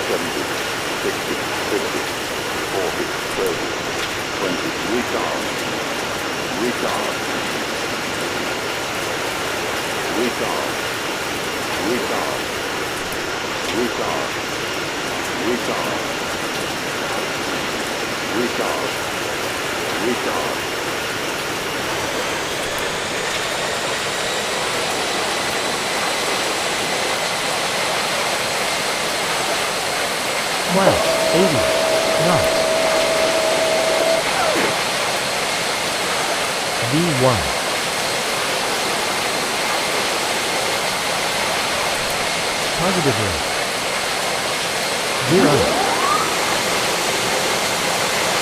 70, 60, 50, 40, 30, 20, retard, retard, retard, retard, retard, retard, retard, retard. Wow, 80 knots. V1. Positive rate. 0.